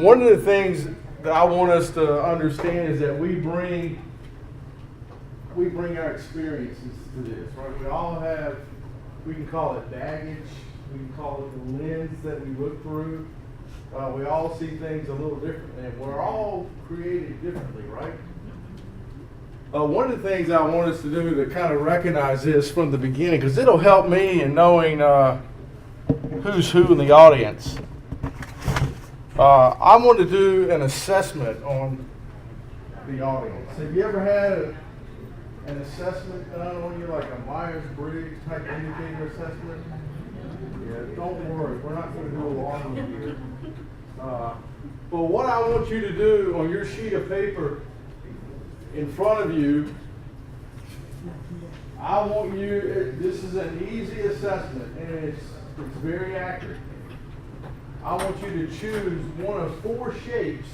One of the things that I want us to understand is that we bring our experiences to this, right? We all have, we can call it baggage, we can call it the lens that we look through. We all see things a little differently, and we're all created differently, right? One of the things I want us to do to kind of recognize this from the beginning, because it'll help me in knowing who's who in the audience. I want to do an assessment on the audience. Have you ever had an assessment done on you, like a Myers-Briggs type indicator assessment? Yeah, don't worry, we're not going to do a long one here. But what I want you to do on your sheet of paper in front of you, I want you, this is an easy assessment and it's very accurate. I want you to choose one of 4 shapes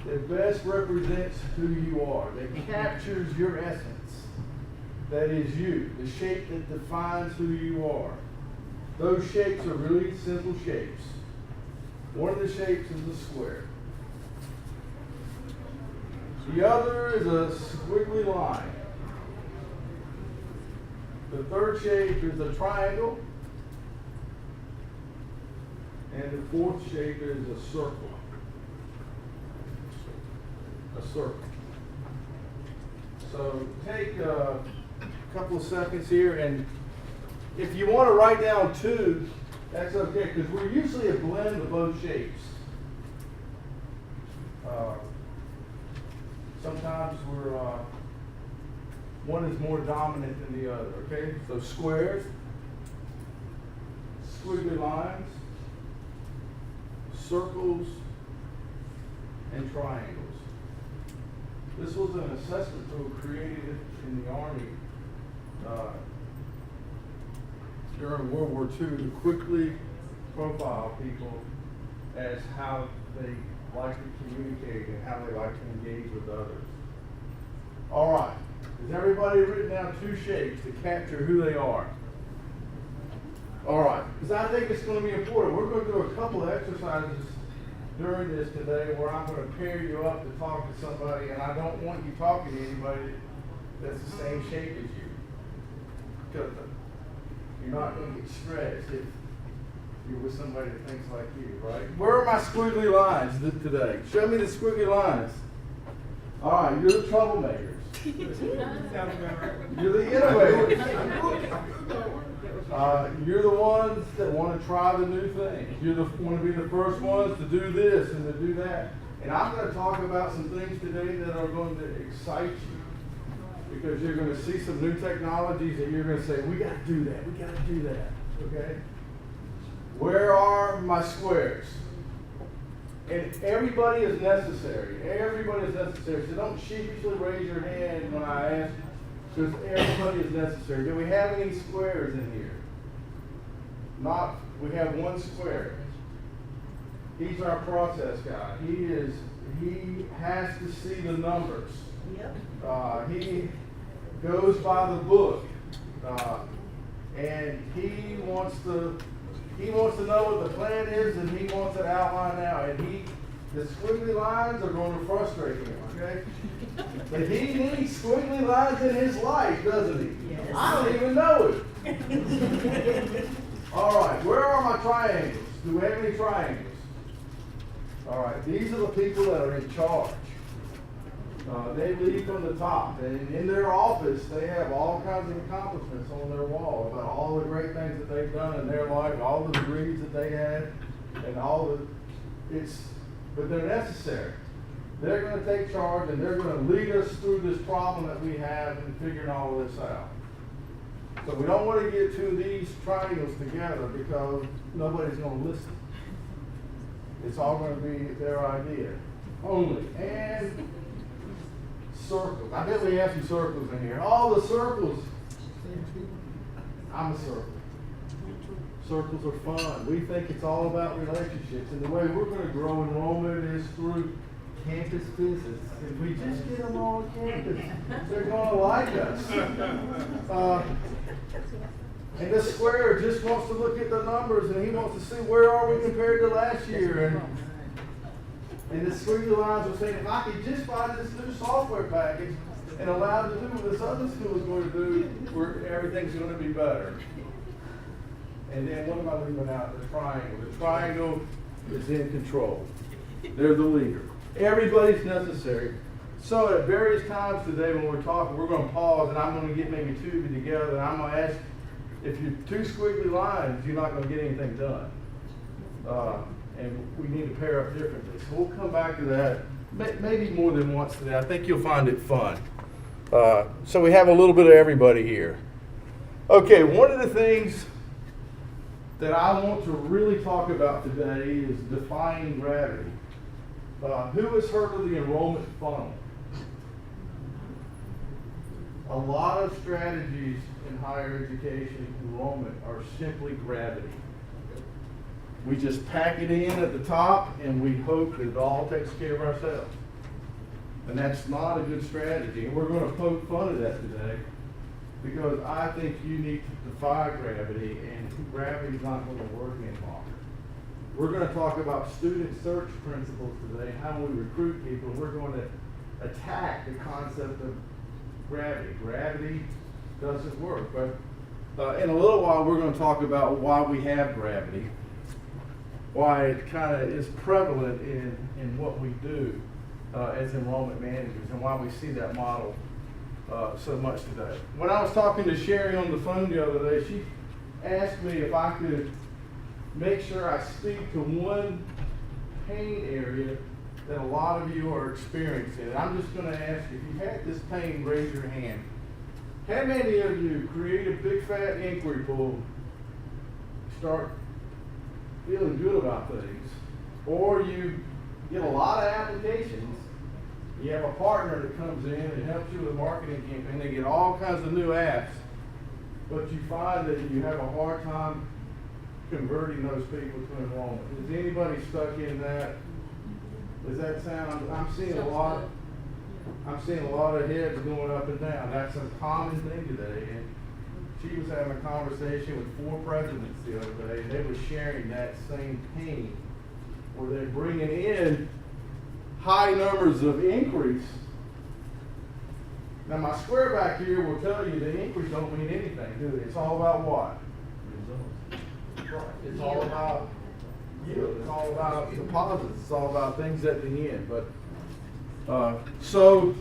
that best represents who you are, that captures your essence, that is you, the shape that defines who you are. Those shapes are really simple shapes. One of the shapes is a square. The other is a squiggly line. The third shape is a triangle. And the fourth shape is a circle. A circle. So take a couple of seconds here, and if you want to write down 2, that's okay, because we're usually a blend of both shapes. Sometimes one is more dominant than the other, okay? So squares, squiggly lines, circles, and triangles. This was an assessment tool created in the Army during World War II to quickly profile people as how they like to communicate and how they like to engage with others. All right, has everybody written down 2 shapes to capture who they are? All right, because I think it's going to be important. We're going to do a couple of exercises during this today where I'm going to pair you up to talk to somebody, and I don't want you talking to anybody that's the same shape as you, because you're not going to get stressed if you're with somebody that thinks like you, right? Where are my squiggly lines today? Show me the squiggly lines. All right, you're the troublemakers. You're the innovators. You're the ones that want to try the new thing. You want to be the first ones to do this and to do that. And I'm going to talk about some things today that are going to excite you, because you're going to see some new technologies that you're going to say, we got to do that, we got to do that, okay? Where are my squares? And everybody is necessary. Everybody is necessary. So don't sheepishly raise your hand when I ask, because everybody is necessary. Do we have any squares in here? Not. We have 1 square. He's our process guy. He has to see the numbers. Yep. He goes by the book, and he wants to know what the plan is, and he wants it outlined now. And the squiggly lines are going to frustrate him. Okay. But he needs squiggly lines in his life, doesn't he? Yes. I don't even know it. All right, where are my triangles? Do we have any triangles? All right, these are the people that are in charge. They lead from the top, and in their office, they have all kinds of accomplishments on their wall about all the great things that they've done in their life, all the degrees that they had, and but they're necessary. They're going to take charge, and they're going to lead us through this problem that we have in figuring all of this out. So we don't want to get 2 of these triangles together, because nobody's going to listen. It's all going to be their idea only. And circles. I bet we have some circles in here. All the circles. I'm a circle. Circles are fun. We think it's all about relationships. And the way we're going to grow enrollment is through campus visits. If we just get them on campus, they're going to like us. And the square just wants to look at the numbers, and he wants to see where are we compared to last year. And And the squiggly lines were saying, if I could just buy this new software package and allow it to do what this other school is going to do, where everything's going to be better. And then what am I leaving out? The triangle. The triangle is in control. They're the leader. Everybody's necessary. So at various times today when we're talking, we're going to pause and I'm going to get maybe two of you together and I'm going to ask, if you're two squiggly lines, you're not going to get anything done. And we need to pair up differently. So we'll come back to that maybe more than once today. I think you'll find it fun. So we have a little bit of everybody here. Okay, one of the things that I want to really talk about today is defying gravity. Who has heard of the enrollment funnel? A lot of strategies in higher education enrollment are simply gravity. We just pack it in at the top and we hope that it all takes care of ourselves. And that's not a good strategy. And we're going to poke fun at that today because I think you need to defy gravity, and gravity's not going to work any longer. We're going to talk about student search principles today, how we recruit people. We're going to attack the concept of gravity. Gravity doesn't work. But in a little while, we're going to talk about why we have gravity, why it kind of is prevalent in what we do as enrollment managers, and why we see that model so much today. When I was talking to Sherry on the phone the other day, she asked me if I could make sure I speak to one pain area that a lot of you are experiencing. And I'm just going to ask you, if you had this pain, raise your hand. How many of you create a big fat inquiry pool, start feeling good about things, or you get a lot of applications, you have a partner that comes in and helps you with a marketing campaign, they get all kinds of new apps, but you find that you have a hard time converting those people to enrollment. Is anybody stuck in that? Does that sound? I'm seeing a lot of heads going up and down. That's a common thing today. And she was having a conversation with 4 presidents the other day, and they were sharing that same pain, where they're bringing in high numbers of inquiries. Now my square back here will tell you the inquiries don't mean anything, do they? It's all about what? It's all about yield. It's all about deposits. It's all about things at the end. But so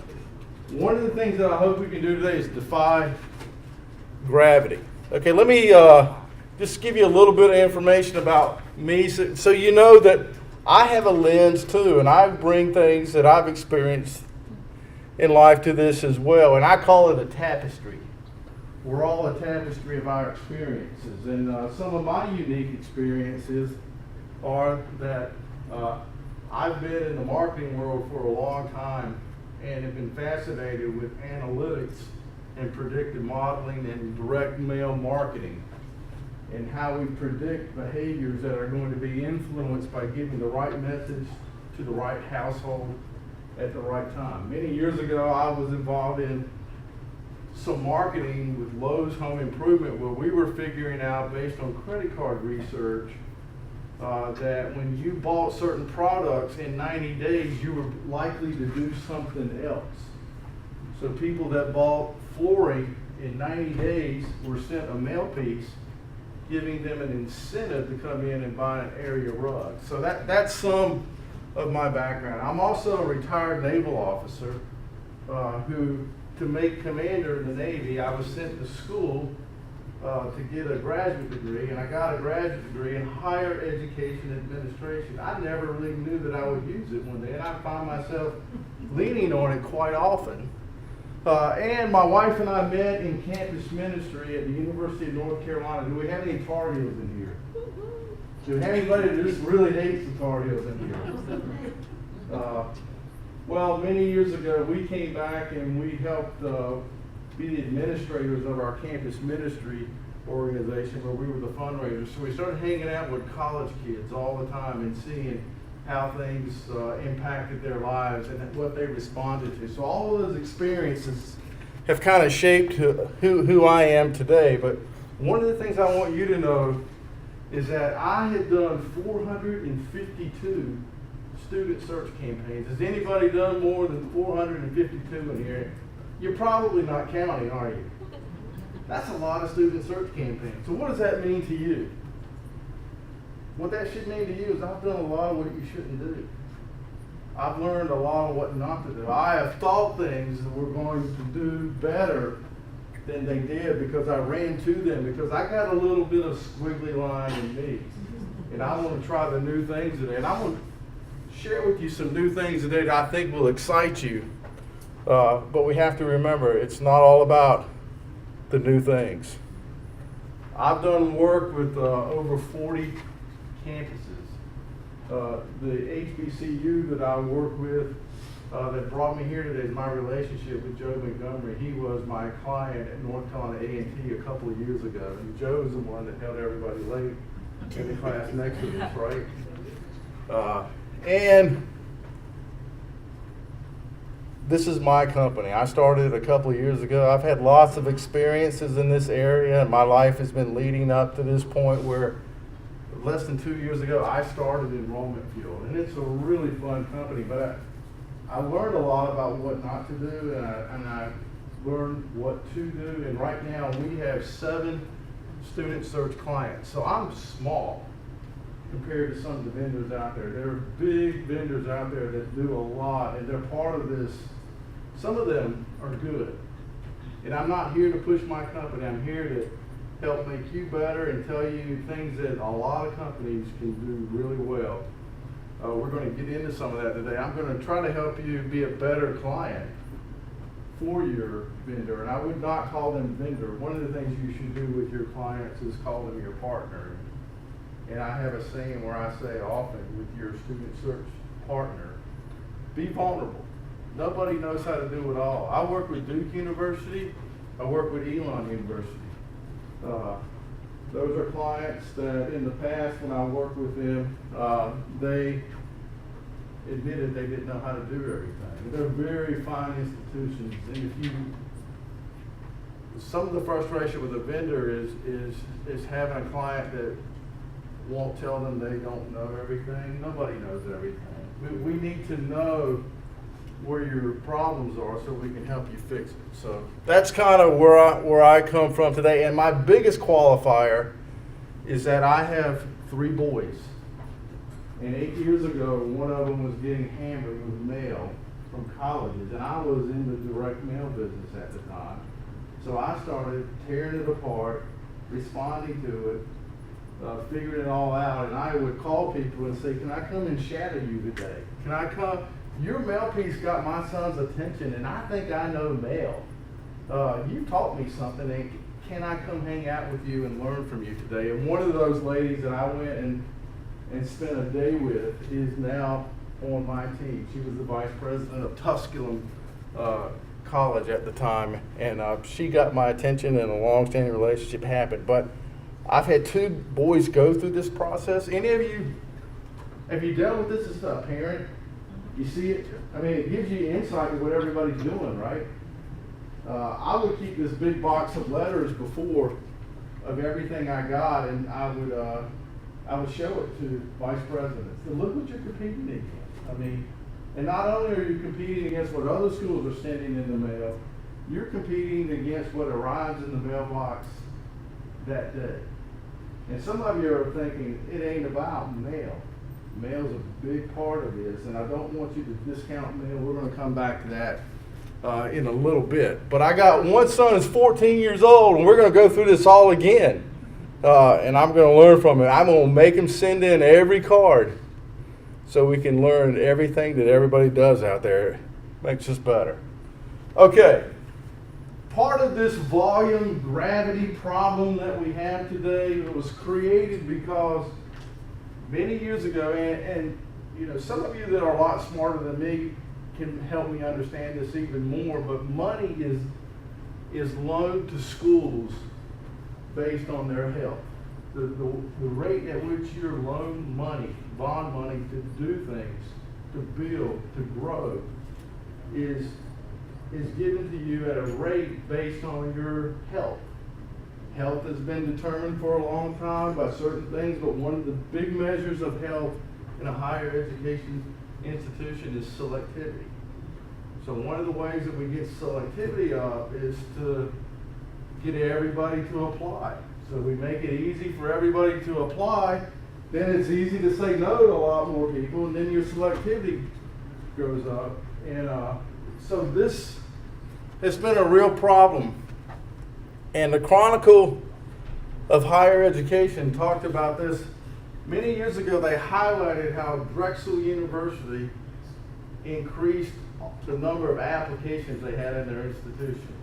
one of the things that I hope we can do today is defy gravity. Okay, let me just give you a little bit of information about me, so you know that I have a lens too, and I bring things that I've experienced in life to this as well, and I call it a tapestry. We're all a tapestry of our experiences, and some of my unique experiences are that I've been in the marketing world for a long time and have been fascinated with analytics and predictive modeling and direct mail marketing, and how we predict behaviors that are going to be influenced by giving the right message to the right household at the right time. Many years ago, I was involved in some marketing with Lowe's Home Improvement, where we were figuring out, based on credit card research, that when you bought certain products in 90 days, you were likely to do something else. So people that bought flooring in 90 days were sent a mail piece giving them an incentive to come in and buy an area rug. So that's some of my background. I'm also a retired naval officer who, to make commander in the Navy, I was sent to school to get a graduate degree, and I got a graduate degree in higher education administration. I never really knew that I would use it one day, and I find myself leaning on it quite often. And my wife and I met in campus ministry at the University of North Carolina. Do we have any Tar Heels in here? Do we have anybody that just really hates the Tar Heels in here? Well, many years ago, we came back and we helped be the administrators of our campus ministry organization, where we were the fundraisers. So we started hanging out with college kids all the time and seeing how things impacted their lives and what they responded to. So all of those experiences have kind of shaped who I am today. But one of the things I want you to know is that I had done 452 student search campaigns. Has anybody done more than 452 in here? You're probably not counting, are you? That's a lot of student search campaigns. So what does that mean to you? What that should mean to you is I've done a lot of what you shouldn't do. I've learned a lot of what not to do. I have thought things that were going to do better than they did because I ran to them, because I got a little bit of squiggly line in me. And I want to try the new things today. And I want to share with you some new things today that I think will excite you. But we have to remember, it's not all about the new things. I've done work with over 40 campuses. The HBCU that I work with that brought me here today is my relationship with Joe Montgomery. He was my client at North Carolina A&T a couple of years ago. And Joe is the one that held everybody late in the class next to us, right? And this is my company. I started a couple of years ago. I've had lots of experiences in this area, and my life has been leading up to this point where less than 2 years ago, I started Enrollment Field. And it's a really fun company, but I learned a lot about what not to do, and I learned what to do. And right now, we have 7 student search clients. So I'm small compared to some of the vendors out there. There are big vendors out there that do a lot, and they're part of this. Some of them are good. And I'm not here to push my company. I'm here to help make you better and tell you things that a lot of companies can do really well. We're going to get into some of that today. I'm going to try to help you be a better client for your vendor. And I would not call them vendor. One of the things you should do with your clients is call them your partner. And I have a saying where I say often with your student search partner, be vulnerable. Nobody knows how to do it all. I work with Duke University. I work with Elon University. Those are clients that in the past when I worked with them, they admitted they didn't know how to do everything. They're very fine institutions. And some of the frustration with a vendor is having a client that won't tell them they don't know everything. Nobody knows everything. We need to know where your problems are so we can help you fix it. So that's kind of where I come from today. And my biggest qualifier is that I have 3 boys. And 8 years ago, one of them was getting hammered with mail from colleges, and I was in the direct mail business at the time. So I started tearing it apart, responding to it, figuring it all out, and I would call people and say, can I come and shadow you today? Can I come? Your mail piece got my son's attention, and I think I know mail. You taught me something, and can I come hang out with you and learn from you today? And one of those ladies that I went and spent a day with is now on my team. She was the vice president of Tusculum College at the time, and she got my attention, and a long-standing relationship happened. But I've had 2 boys go through this process. Any of you, have you dealt with this as a parent? You see it? I mean, it gives you insight into what everybody's doing, right? I would keep this big box of letters before of everything I got, and I would show it to vice presidents. So look what you're competing against. I mean, and not only are you competing against what other schools are sending in the mail, you're competing against what arrives in the mailbox that day. And some of you are thinking, it ain't about mail. Mail's a big part of this, and I don't want you to discount mail. We're going to come back to that in a little bit. But I got one son who's 14 years old, and we're going to go through this all again. And I'm going to learn from him. I'm going to make him send in every card so we can learn everything that everybody does out there. Makes us better. Okay. Part of this volume gravity problem that we have today was created because many years ago, and you know, some of you that are a lot smarter than me can help me understand this even more, but money is loaned to schools based on their health. The rate at which you're loaned money, bond money to do things, to build, to grow, is given to you at a rate based on your health. Health has been determined for a long time by certain things, but one of the big measures of health in a higher education institution is selectivity. So one of the ways that we get selectivity up is to get everybody to apply. So we make it easy for everybody to apply, then it's easy to say no to a lot more people, and then your selectivity goes up. And so this has been a real problem. And the Chronicle of Higher Education talked about this. Many years ago, they highlighted how Drexel University increased the number of applications they had in their institution.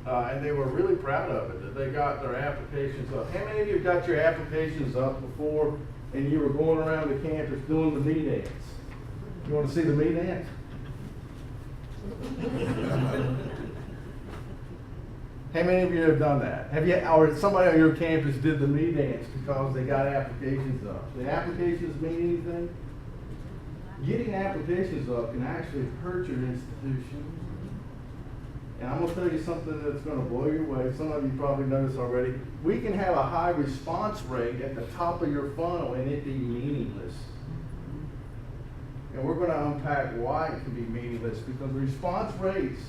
And they were really proud of it, that they got their applications up. How many of you got your applications up before and you were going around the campus doing the me dance? You want to see the me dance? How many of you have done that? Have you, or somebody on your campus did the me dance because they got applications up? The applications mean anything? Getting applications up can actually hurt your institution. And I'm going to tell you something that's going to blow your way. Some of you probably know this already. We can have a high response rate at the top of your funnel and it be meaningless. And we're going to unpack why it can be meaningless, because response rates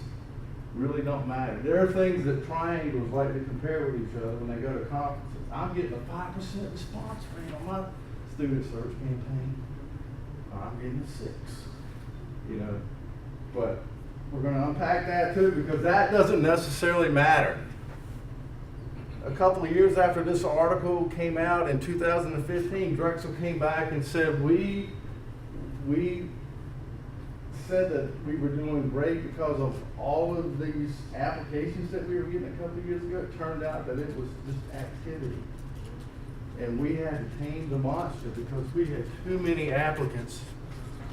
really don't matter. There are things that triangles like to compare with each other when they go to conferences. I'm getting a 5% response rate on my student search campaign. I'm getting a 6, you know, but we're going to unpack that too, because that doesn't necessarily matter. A couple of years after this article came out in 2015, Drexel came back and said, we said that we were doing great because of all of these applications that we were getting a couple of years ago. It turned out that it was just activity. And we had to tame the monster because we had too many applicants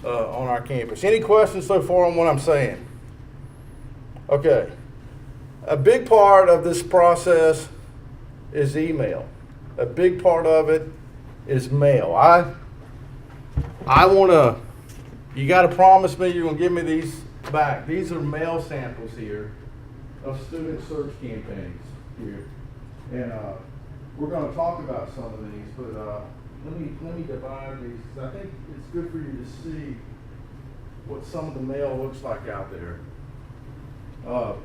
on our campus. Any questions so far on what I'm saying? Okay. A big part of this process is email. A big part of it is mail. I want to, you got to promise me you're going to give me these back. These are mail samples here of student search campaigns here. And we're going to talk about some of these, but let me divide these, because I think it's good for you to see what some of the mail looks like out there. How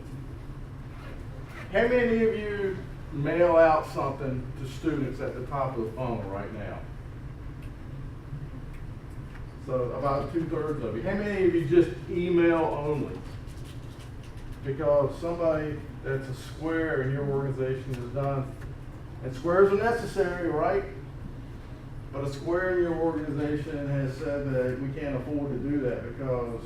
many of you mail out something to students at the top of the funnel right now? So about 2/3 of you. How many of you just email only? Because somebody that's a square in your organization has done, and squares are necessary, right? But a square in your organization has said that we can't afford to do that because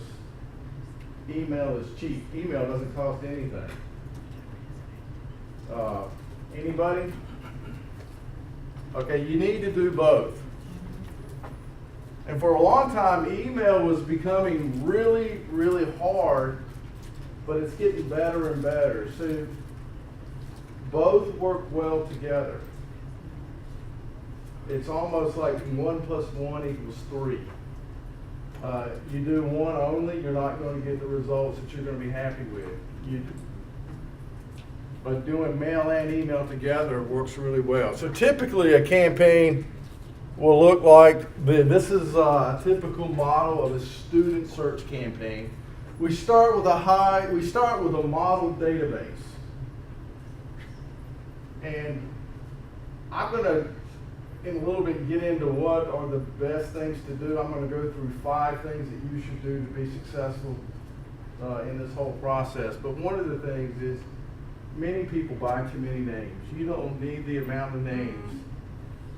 email is cheap. Email doesn't cost anything. Anybody? Okay, you need to do both. And for a long time, email was becoming really, really hard, but it's getting better and better. So both work well together. It's almost like 1 + 1 = 3. You do one only, you're not going to get the results that you're going to be happy with. But doing mail and email together works really well. So typically a campaign will look like this. Is a typical model of a student search campaign. We start with a model database. And I'm going to, in a little bit, get into what are the best things to do. I'm going to go through 5 things that you should do to be successful in this whole process. But one of the things is many people buy too many names. You don't need the amount of names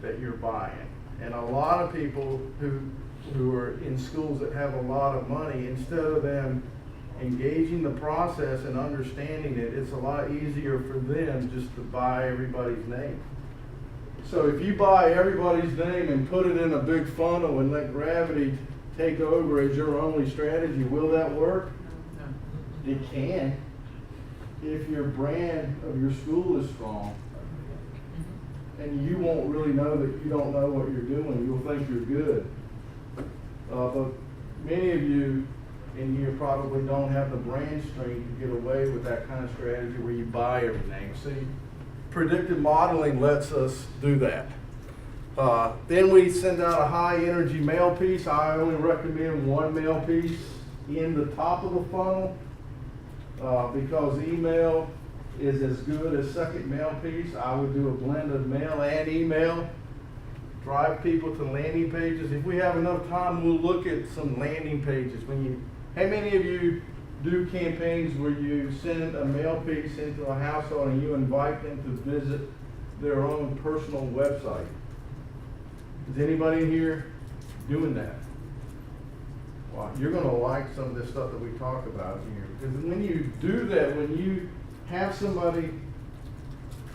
that you're buying. And a lot of people who are in schools that have a lot of money, instead of them engaging the process and understanding it, it's a lot easier for them just to buy everybody's name. So if you buy everybody's name and put it in a big funnel and let gravity take over as your only strategy, will that work? No. It can, if your brand of your school is strong. And you won't really know that you don't know what you're doing. You'll think you're good. But many of you in here probably don't have the brand strength to get away with that kind of strategy where you buy everything. See, predictive modeling lets us do that. Then we send out a high energy mail piece. I only recommend one mail piece in the top of the funnel because email is as good as second mail piece. I would do a blend of mail and email. Drive people to landing pages. If we have enough time, we'll look at some landing pages. How many of you do campaigns where you send a mail piece into a household and you invite them to visit their own personal website? Is anybody in here doing that? Well, you're going to like some of this stuff that we talk about here. Because when you do that, when you have somebody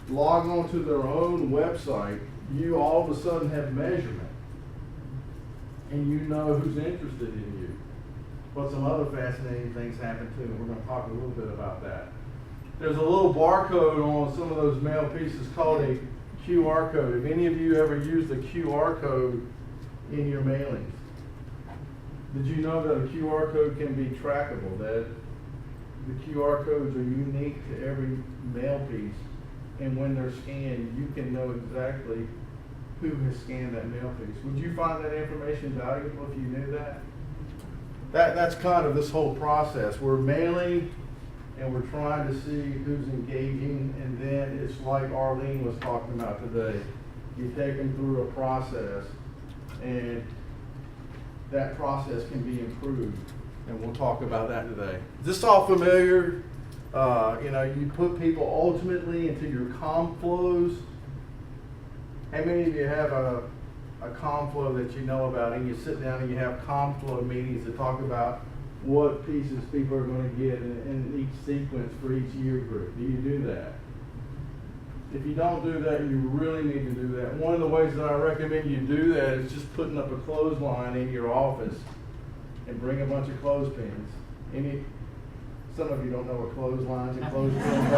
log on to their own website, you all of a sudden have measurement. And you know who's interested in you. But some other fascinating things happen too, and we're going to talk a little bit about that. There's a little barcode on some of those mail pieces called a QR code. If any of you ever used a QR code in your mailings, did you know that a QR code can be trackable? That the QR codes are unique to every mail piece, and when they're scanned, you can know exactly who has scanned that mail piece. Would you find that information valuable if you knew that? That's kind of this whole process. We're mailing and we're trying to see who's engaging, and then it's like Arlene was talking about today. You take them through a process, and that process can be improved, and we'll talk about that today. Is this all familiar? You put people ultimately into your comm flows. How many of you have a comm flow that you know about, and you sit down and you have comm flow meetings to talk about what pieces people are going to get in each sequence for each year group? Do you do that? If you don't do that, you really need to do that. One of the ways that I recommend you do that is just putting up a clothesline in your office and bring a bunch of clothespins. Some of you don't know what clotheslines and clothespins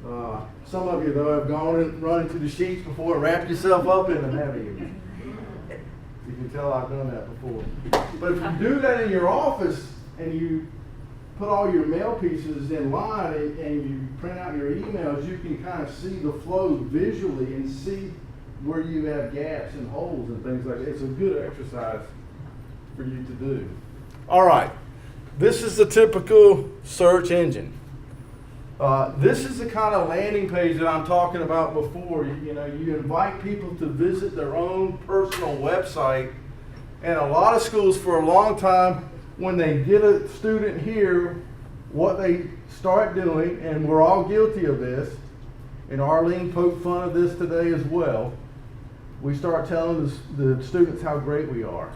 are. Some of you, though, have gone and run into the sheets before and wrapped yourself up in them, haven't you? You can tell I've done that before. But if you do that in your office and you put all your mail pieces in line and you print out your emails, you can kind of see the flow visually and see where you have gaps and holes and things like that. It's a good exercise for you to do. All right, this is the typical search engine. This is the kind of landing page that I'm talking about before. You invite people to visit their own personal website, and a lot of schools for a long time, when they get a student here, what they start doing, and we're all guilty of this, and Arlene poked fun of this today as well, we start telling the students how great we are.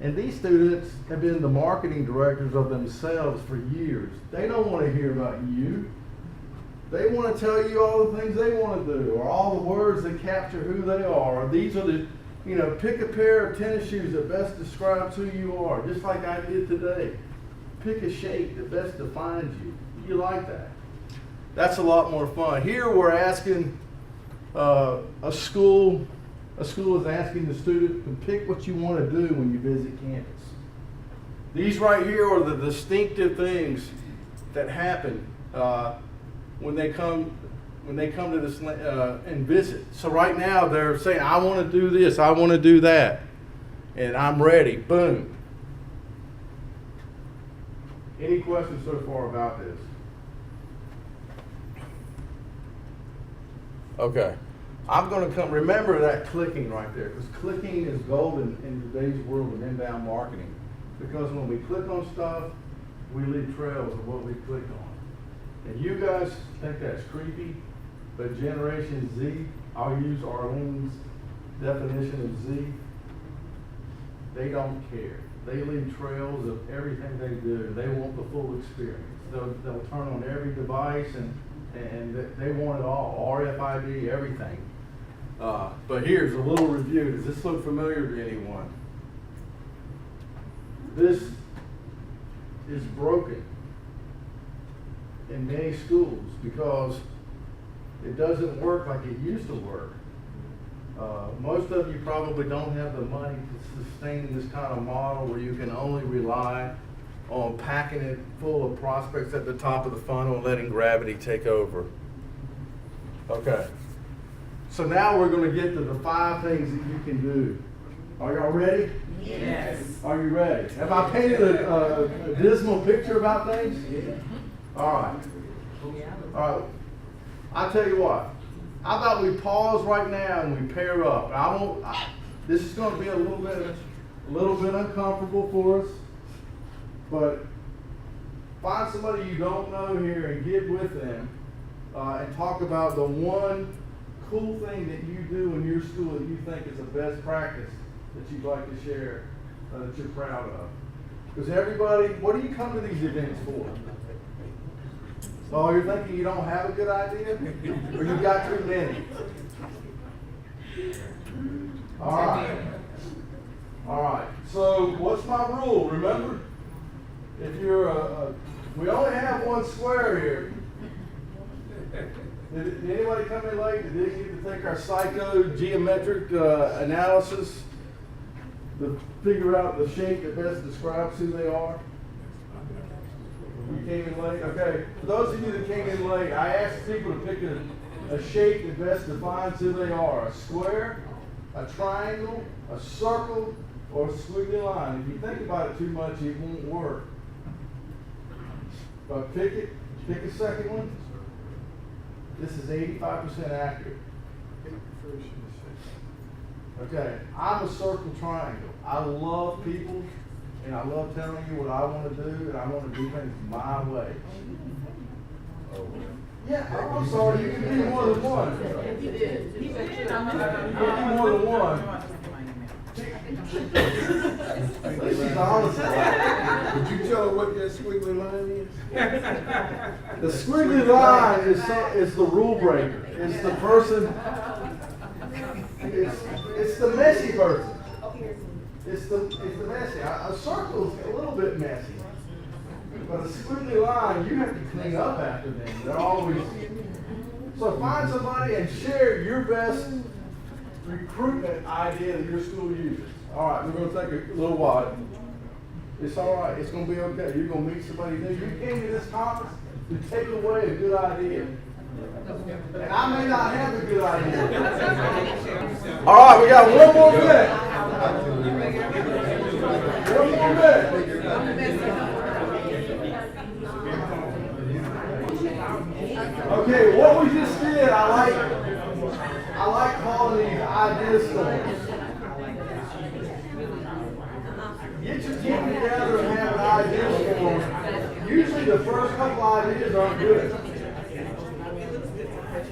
And these students have been the marketing directors of themselves for years. They don't want to hear about you. They want to tell you all the things they want to do, or all the words that capture who they are. These are the, pick a pair of tennis shoes that best describes who you are, just like I did today. Pick a shape that best defines you. You like that? That's a lot more fun. Here we're asking a school is asking the student to pick what you want to do when you visit campus. These right here are the distinctive things that happen when they come to this and visit. So right now they're saying, I want to do this, I want to do that, and I'm ready. Boom. Any questions so far about this? Okay. I'm going to remember that clicking right there, because clicking is golden in today's world of inbound marketing. Because when we click on stuff, we leave trails of what we click on. And you guys think that's creepy, but Generation Z, I'll use Arlene's definition of Z, they don't care. They leave trails of everything they do. They want the full experience. They'll turn on every device and they want it all, RFID, everything. But here's a little review. Does this look familiar to anyone? This is broken in many schools because it doesn't work like it used to work. Most of you probably don't have the money to sustain this kind of model where you can only rely on packing it full of prospects at the top of the funnel and letting gravity take over. Okay. So now we're going to get to the 5 things that you can do. Are y'all ready? Yes. Are you ready? Have I painted a dismal picture about things? Yeah. All right. All right. I'll tell you what. How about we pause right now and we pair up? This is going to be a little bit uncomfortable for us, but find somebody you don't know here and get with them and talk about the one cool thing that you do in your school that you think is a best practice that you'd like to share, that you're proud of. Because everybody, what do you come to these events for? Oh, you're thinking you don't have a good idea? Or you got too many? All right. All right. So what's my rule? Remember, if you're we only have one square here. Did anybody come in late? Did they get to take our psychogeometric analysis to figure out the shape that best describes who they are? You came in late? Okay. For those of you that came in late, I asked people to pick a shape that best defines who they are. A square, a triangle, a circle, or a squiggly line. If you think about it too much, it won't work. But pick a second one. This is 85% accurate. Okay, I'm a circle triangle. I love people, and I love telling you what I want to do, and I want to do things my way. Yeah, I'm sorry, you can do more than one. You can do more than one. This is honest. Did you tell her what that squiggly line is? The squiggly line is the rule breaker. It's the person. It's the messy person. It's the messy. A circle is a little bit messy, but a squiggly line, you have to clean up after them. They're always. So find somebody and share your best recruitment idea that your school uses. All right, we're going to take a little while. It's all right. It's going to be okay. You're going to meet somebody new. You came to this conference to take away a good idea. And I may not have a good idea. All right, we got one more minute. One more minute. Okay, what we just did, I like calling these idea storms. Get your team together and have an idea storm. Usually the first couple ideas aren't good.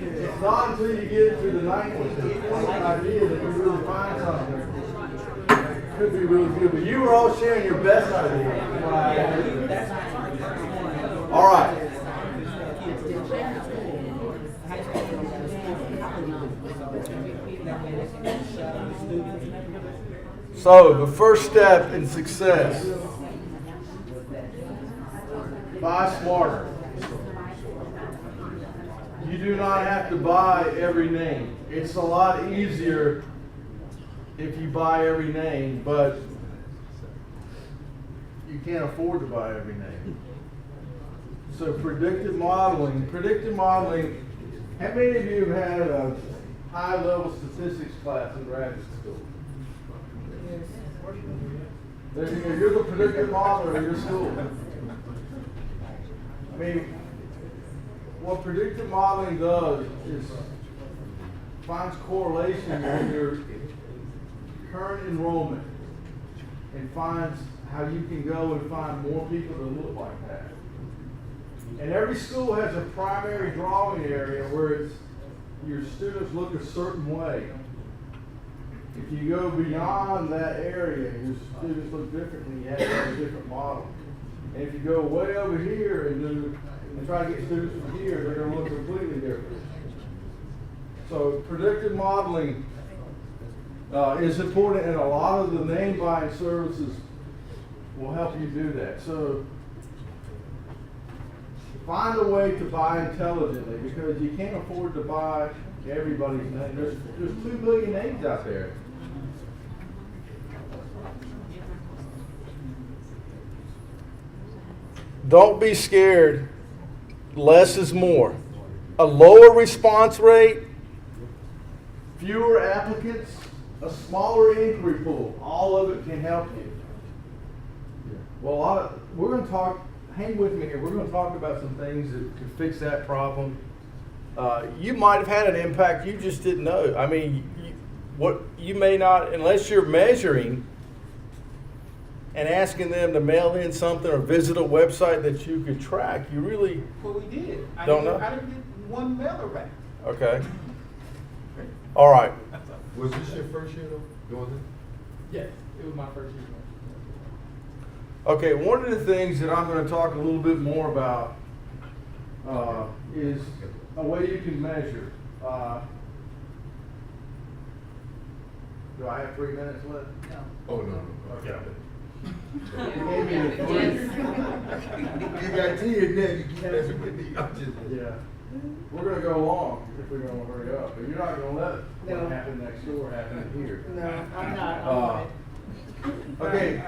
It's not until you get to the 9th idea that you really find something that could be really good. But you were all sharing your best idea. All right. So, the first step in success, buy smarter. You do not have to buy every name. It's a lot easier if you buy every name, but you can't afford to buy every name. So predictive modeling, how many of you have had a high-level statistics class in graduate school? You're the predictive modeler of your school. I mean, what predictive modeling does is finds correlation in your current enrollment and finds how you can go and find more people that look like that. And every school has a primary drawing area where your students look a certain way. If you go beyond that area, your students look differently. You have to have a different model. And if you go way over here and try to get students from here, they're going to look completely different. So predictive modeling is important, and a lot of the name buying services will help you do that. So find a way to buy intelligently, because you can't afford to buy everybody's name. There's 2 billion names out there. Don't be scared. Less is more. A lower response rate fewer applicants, a smaller inquiry pool. All of it can help you. Well, we're going to talk, hang with me here, we're going to talk about some things that could fix that problem. You might have had an impact you just didn't know. I mean, you may not, unless you're measuring and asking them to mail in something or visit a website that you could track, you really Well, we did. I don't didn't know. get one mailer back. Okay. All right. Was this your first year though, doing this? Yes, it was my first year. Okay, one of the things that I'm going to talk a little bit more about is a way you can measure. Do I have 3 minutes left? No. Oh, no. Okay. You got 10 now, you can't answer with me. I'm just. Yeah. We're going to go long if we're going to hurry up, but you're not going to let what No. happened next door happen here. No, I'm not. Okay.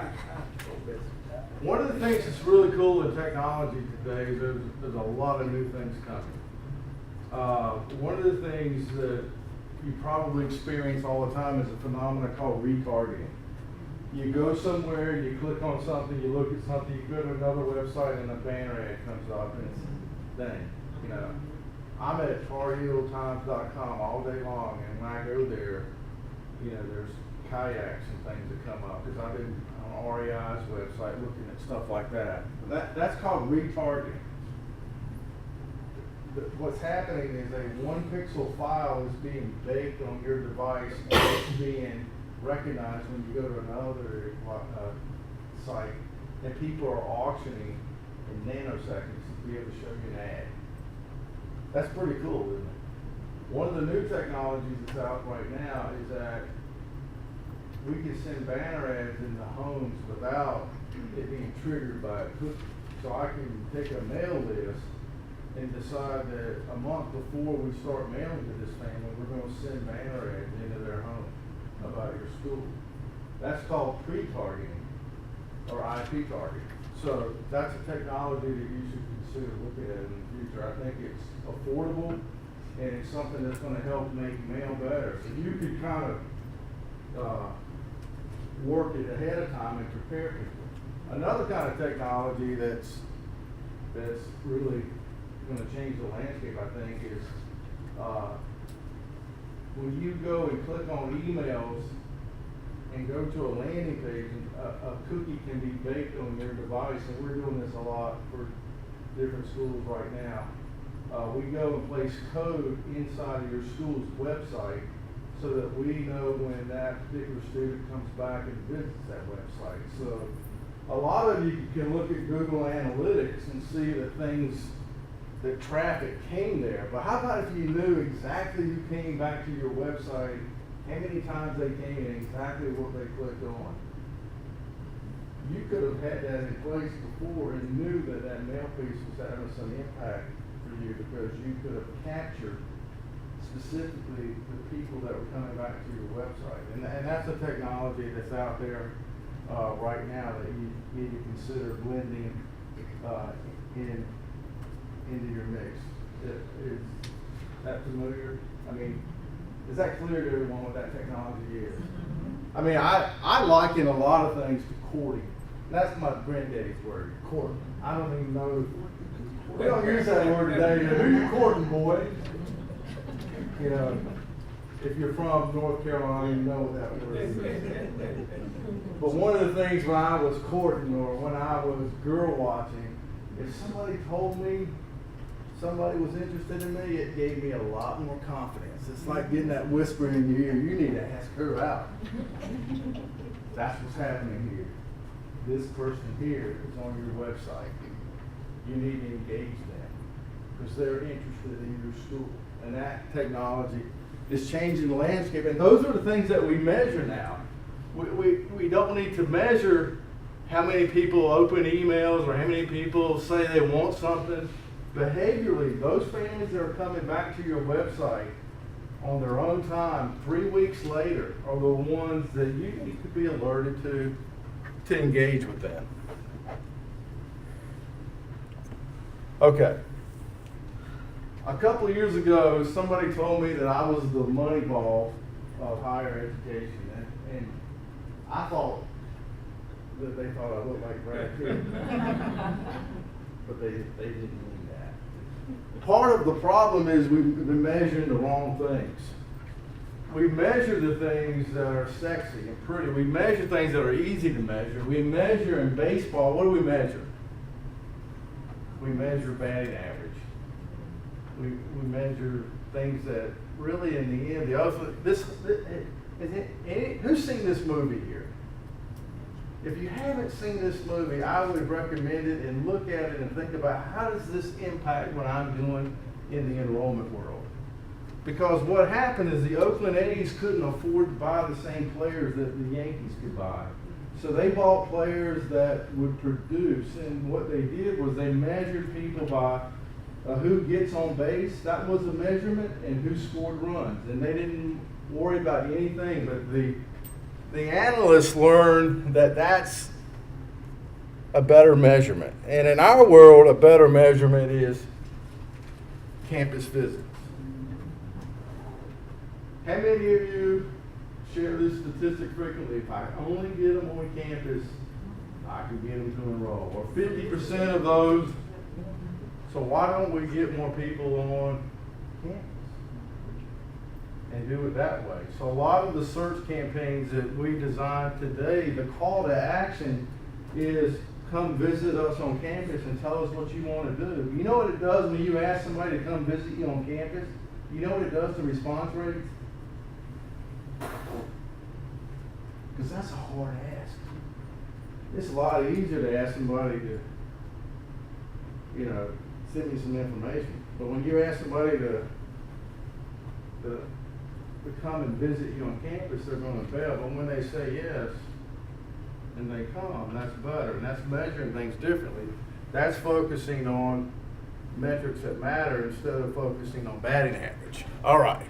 One of the things that's really cool in technology today is there's a lot of new things coming. One of the things that you probably experience all the time is a phenomenon called retargeting. You go somewhere, you click on something, you look at something, you go to another website and a banner ad comes up and it's, dang, you know. I'm at FarHillTimes.com all day long, and when I go there, you know, there's kayaks and things that come up, because I've been on REI's website looking at stuff like that. That's called retargeting. What's happening is a 1 pixel file is being baked on your device and it's being recognized when you go to another site, and people are auctioning in nanoseconds to be able to show you an ad. That's pretty cool, isn't it? One of the new technologies that's out right now is that we can send banner ads in the homes without it being triggered by a cookie. So I can take a mail list and decide that a month before we start mailing to this family, we're going to send banner ads into their home about your school. That's called pre-targeting or IP targeting. So that's a technology that you should consider looking at in the future. I think it's affordable and it's something that's going to help make mail better. So you could kind of work it ahead of time and prepare people. Another kind of technology that's really going to change the landscape, I think, is when you go and click on emails and go to a landing page, a cookie can be baked on your device, and we're doing this a lot for different schools right now. We go and place code inside of your school's website so that we know when that particular student comes back and visits that website. So a lot of you can look at Google Analytics and see that traffic came there. But how about if you knew exactly who came back to your website, how many times they came and exactly what they clicked on? You could have had that in place before and knew that that mail piece was having some impact for you because you could have captured specifically the people that were coming back to your website. And that's a technology that's out there right now that you need to consider blending into your mix. Is that familiar? I mean, is that clear to everyone what that technology is? I mean, I liken a lot of things to courting. That's my granddaddy's word, courting. I don't even know. We don't use that word today. Who you courting, boy? You know, if you're from North Carolina, you know what that word is. But one of the things when I was courting or when I was girl watching, if somebody told me somebody was interested in me, it gave me a lot more confidence. It's like getting that whisper in your ear, you need to ask her out. That's what's happening here. This person here is on your website. You need to engage them because they're interested in your school. And that technology is changing the landscape. And those are the things that we measure now. We don't need to measure how many people open emails or how many people say they want something. Behaviorally, those families that are coming back to your website on their own time 3 weeks later are the ones that you need to be alerted to engage with them. Okay. A couple of years ago, somebody told me that I was the money ball of higher education, and I thought that they thought I looked like Brad Pitt. But they didn't mean that. Part of the problem is we've been measuring the wrong things. We measure the things that are sexy and pretty. We measure things that are easy to measure. We measure in baseball, what do we measure? We measure batting average. We measure things that really in the end, who's seen this movie here? If you haven't seen this movie, I would recommend it and look at it and think about how does this impact what I'm doing in the enrollment world. Because what happened is the Oakland A's couldn't afford to buy the same players that the Yankees could buy. So they bought players that would produce, and what they did was they measured people by who gets on base, that was a measurement, and who scored runs. And they didn't worry about anything, but the analysts learned that that's a better measurement. And in our world, a better measurement is campus visits. How many of you share this statistic frequently? If I only get them on campus, I can get them to enroll. Or 50% of those. So why don't we get more people on campus and do it that way? So a lot of the search campaigns that we designed today, the call to action is come visit us on campus and tell us what you want to do. You know what it does when you ask somebody to come visit you on campus? You know what it does to response rates? Because that's a hard ask. It's a lot easier to ask somebody to, send me some information. But when you ask somebody to come and visit you on campus, they're going to fail. But when they say yes, and they come, that's better. And that's measuring things differently. That's focusing on metrics that matter instead of focusing on batting average. All right.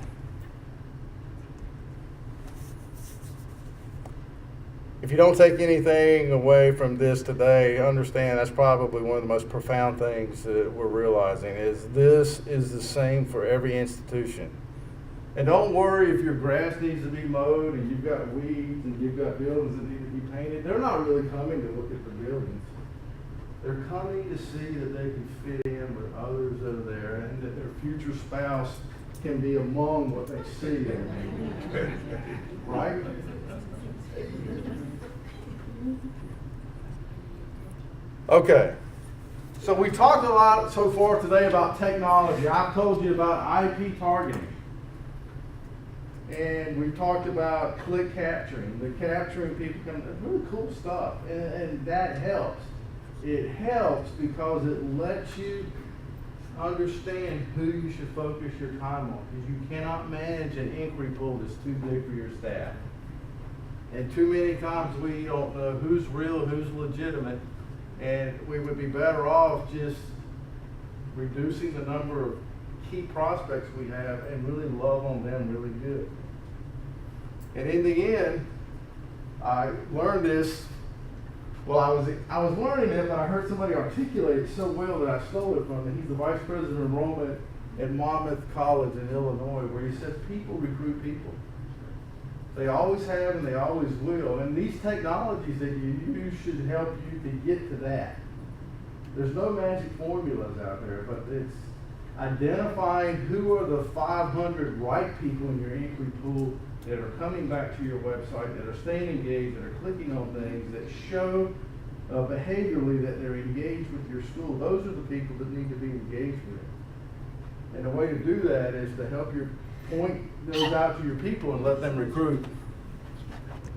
If you don't take anything away from this today, understand that's probably one of the most profound things that we're realizing is this is the same for every institution. And don't worry if your grass needs to be mowed and you've got weeds and you've got buildings that need to be painted. They're not really coming to look at the buildings. They're coming to see that they can fit in with others that are there and that their future spouse can be among what they see. Right? Okay, so we talked a lot so far today about technology. I've told you about IP targeting. And we talked about click capturing, the capturing people, really cool stuff. And that helps. It helps because it lets you understand who you should focus your time on. Because you cannot manage an inquiry pool that's too big for your staff. And too many times we don't know who's real, who's legitimate, and we would be better off just reducing the number of key prospects we have and really love on them really good. And in the end, I learned this. Well, I was learning it, but I heard somebody articulate it so well that I stole it from him. He's the vice president of enrollment at Monmouth College in Illinois, where he says people recruit people. They always have and they always will. And these technologies that you use should help you to get to that. There's no magic formulas out there, but it's identifying who are the 500 right people in your inquiry pool that are coming back to your website, that are staying engaged, that are clicking on things, that show behaviorally that they're engaged with your school. Those are the people that need to be engaged with. And the way to do that is to help you point those out to your people and let them recruit.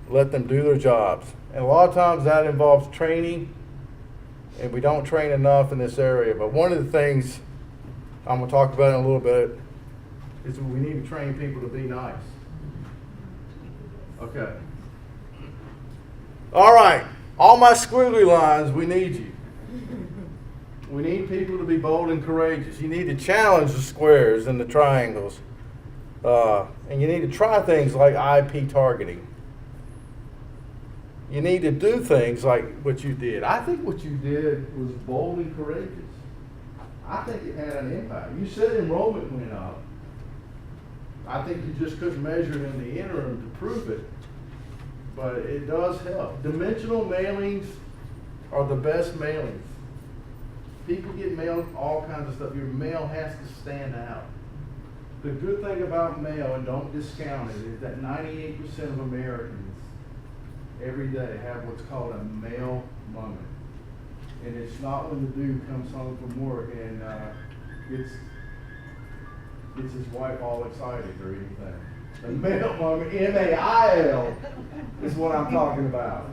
Let them do their jobs. And a lot of times that involves training, and we don't train enough in this area. But one of the things I'm going to talk about in a little bit is we need to train people to be nice. Okay. All right. All my squiggly lines, we need you. We need people to be bold and courageous. You need to challenge the squares and the triangles. And you need to try things like IP targeting. You need to do things like what you did. I think what you did was bold and courageous. I think it had an impact. You said enrollment went up. I think you just couldn't measure it in the interim to prove it, but it does help. Dimensional mailings are the best mailings. People get mailed all kinds of stuff. Your mail has to stand out. The good thing about mail, and don't discount it, is that 98% of Americans every day have what's called a mail moment. And it's not when the dude comes home from work and gets his wife all excited or anything. The mail moment, M-A-I-L, is what I'm talking about.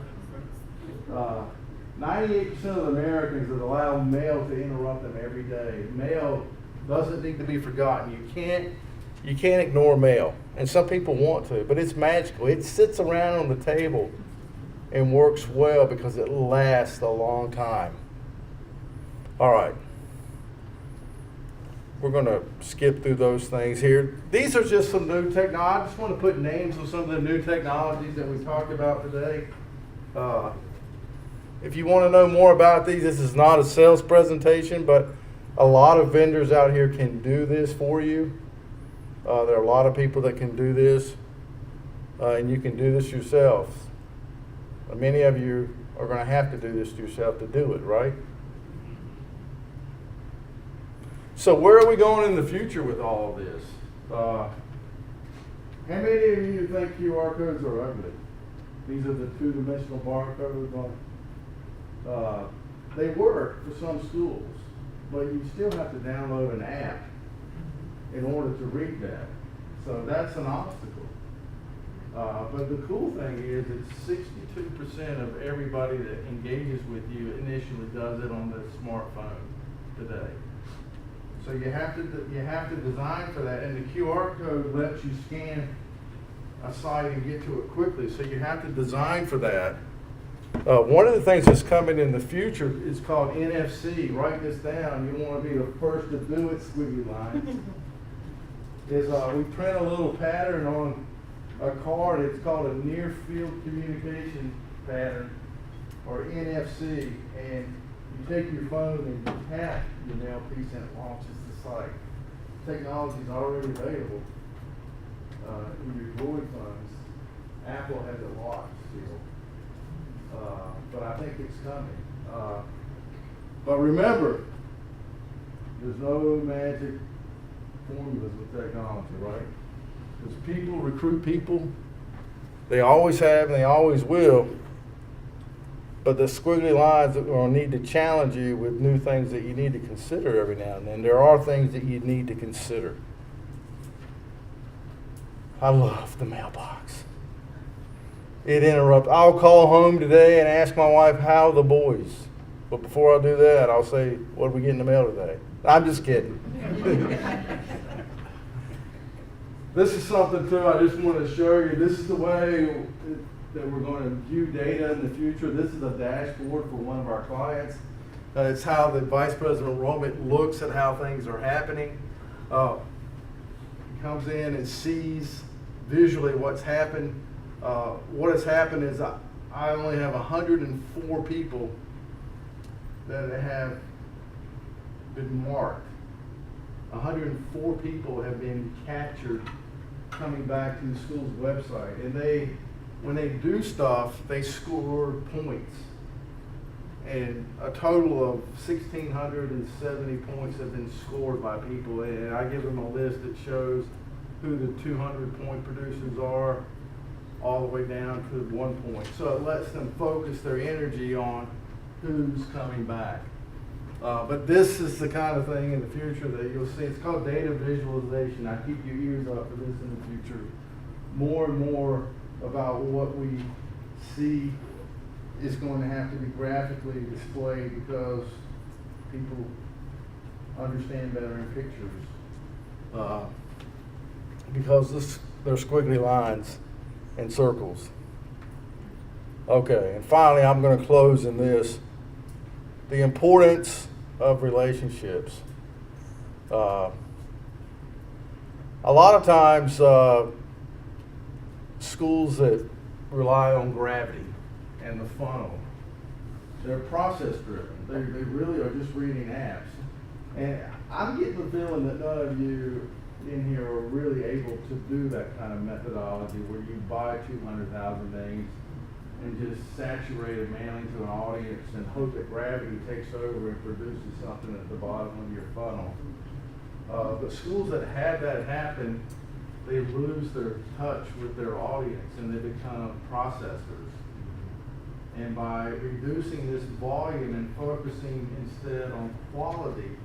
98% of Americans that allow mail to interrupt them every day. Mail doesn't need to be forgotten. You can't ignore mail. And some people want to, but it's magical. It sits around on the table and works well because it lasts a long time. All right. We're going to skip through those things here. These are just some new technology. I just want to put names on some of the new technologies that we talked about today. If you want to know more about these, this is not a sales presentation, but a lot of vendors out here can do this for you. There are a lot of people that can do this, and you can do this yourselves. Many of you are going to have to do this yourself to do it, right? So where are we going in the future with all of this? How many of you think QR codes are ugly? These are the two-dimensional barcodes. They work for some schools, but you still have to download an app in order to read that. So that's an obstacle. But the cool thing is that 62% of everybody that engages with you initially does it on the smartphone today. So you have to design for that, and the QR code lets you scan a site and get to it quickly. So you have to design for that. One of the things that's coming in the future is called NFC. Write this down. You want to be the first to do it, squiggly line. Is we print a little pattern on a card. It's called a near field communication pattern, or NFC, and you take your phone and you tap your mail piece and it launches the site. Technology is already available in your Droid phones. Apple has it locked still, but I think it's coming. But remember, there's no magic formulas with technology, right? Because people recruit people. They always have and they always will. But the squiggly lines are going to need to challenge you with new things that you need to consider every now and then. There are things that you need to consider. I love the mailbox. It interrupts. I'll call home today and ask my wife, how are the boys? But before I do that, I'll say, what did we get in the mail today? I'm just kidding. This is something, too, I just want to show you. This is the way that we're going to view data in the future. This is a dashboard for one of our clients. It's how the Vice President of Enrollment looks at how things are happening. He comes in and sees visually what's happened. What has happened is I only have 104 people that have been marked. 104 people have been captured coming back to the school's website. And when they do stuff, they score points. And a total of 1,670 points have been scored by people. And I give them a list that shows who the 200-point producers are, all the way down to 1 point. So it lets them focus their energy on who's coming back. But this is the kind of thing in the future that you'll see. It's called data visualization. I keep your ears up for this in the future. More and more about what we see is going to have to be graphically displayed because people understand better in pictures. Because they're squiggly lines and circles. Okay, and finally I'm going to close in this. The importance of relationships. A lot of times schools that rely on gravity and the funnel, they're process driven. They really are just reading apps. And I'm getting the feeling that none of you in here are really able to do that kind of methodology where you buy 200,000 names and just saturate a mailing to an audience and hope that gravity takes over and produces something at the bottom of your funnel. But schools that have that happen, they lose their touch with their audience and they become processors. And by reducing this volume and focusing instead on quality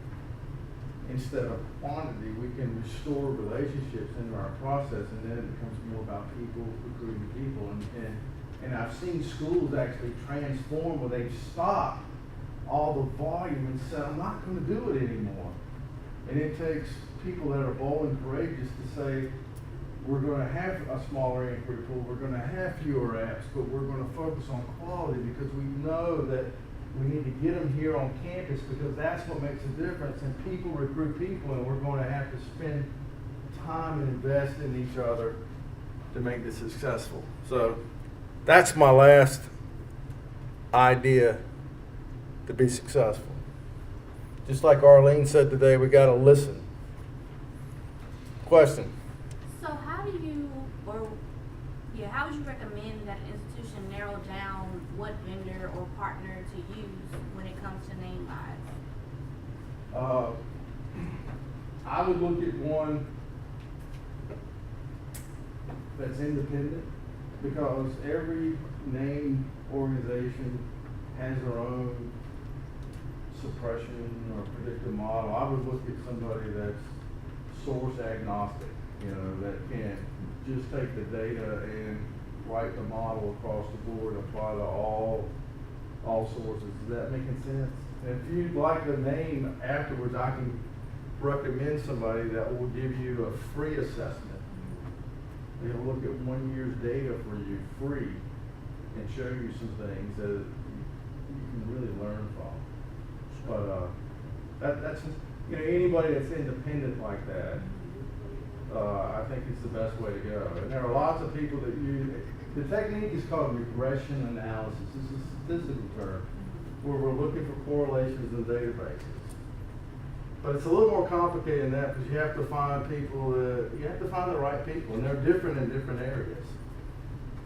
instead of quantity, we can restore relationships into our process, and then it becomes more about people recruiting people. And I've seen schools actually transform where they've stopped all the volume and said, I'm not going to do it anymore. And it takes people that are bold and courageous to say, we're going to have a smaller inquiry pool, we're going to have fewer apps, but we're going to focus on quality because we know that we need to get them here on campus because that's what makes a difference. And people recruit people, and we're going to have to spend time and invest in each other to make this successful. So that's my last idea to be successful. Just like Arlene said today, we got to listen. Question? So how would you recommend that an institution narrow down what vendor or partner to use when it comes to name buys? I would look at one that's independent because every name organization has their own suppression or predictive model. I would look at somebody that's source agnostic, that can just take the data and write the model across the board and apply to all sources. Is that making sense? And if you'd like a name afterwards, I can recommend somebody that will give you a free assessment. They'll look at 1 year's data for you free and show you some things that you can really learn from. But that's anybody that's independent like that, I think it's the best way to go. And there are lots of people that use the technique is called regression analysis. This is a statistical term where we're looking for correlations in databases. But it's a little more complicated than that because you have to find the right people, and they're different in different areas.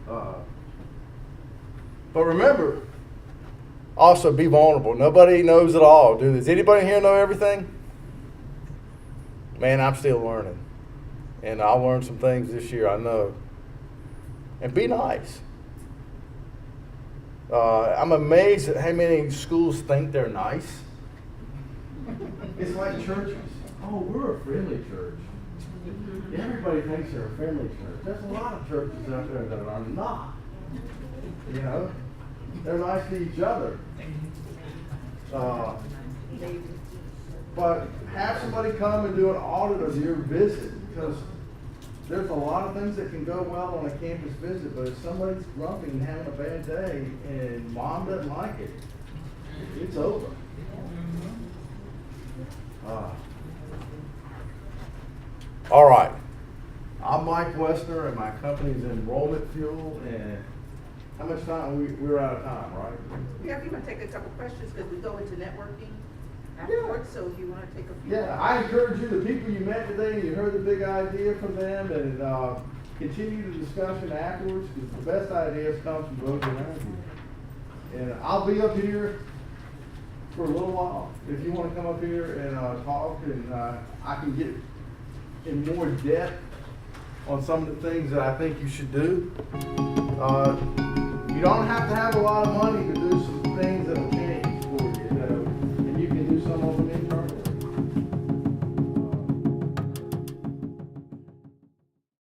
But remember, also be vulnerable. Nobody knows it all. Does anybody here know everything? Man, I'm still learning. And I'll learn some things this year, I know. And be nice. I'm amazed at how many schools think they're nice. It's like churches. Oh, we're a friendly church. Everybody thinks they're a friendly church. There's a lot of churches out there that are not. They're nice to each other. But have somebody come and do an audit of your visit because there's a lot of things that can go well on a campus visit, but if somebody's grumpy and having a bad day and mom doesn't like it, it's over. All right. I'm Mike Westner, and my company's Enrollment Fuel. And how much time? We're out of time, right? Yeah, if you want to take a couple questions, because we go into networking afterwards, so if you want to take a few. Yeah, I encourage you, the people you met today, and you heard the big idea from them, and continue the discussion afterwards, because the best ideas come from those around you. And I'll be up here for a little while. If you want to come up here and talk, and I can get in more depth on some of the things that I think you should do. You don't have to have a lot of money to do some things that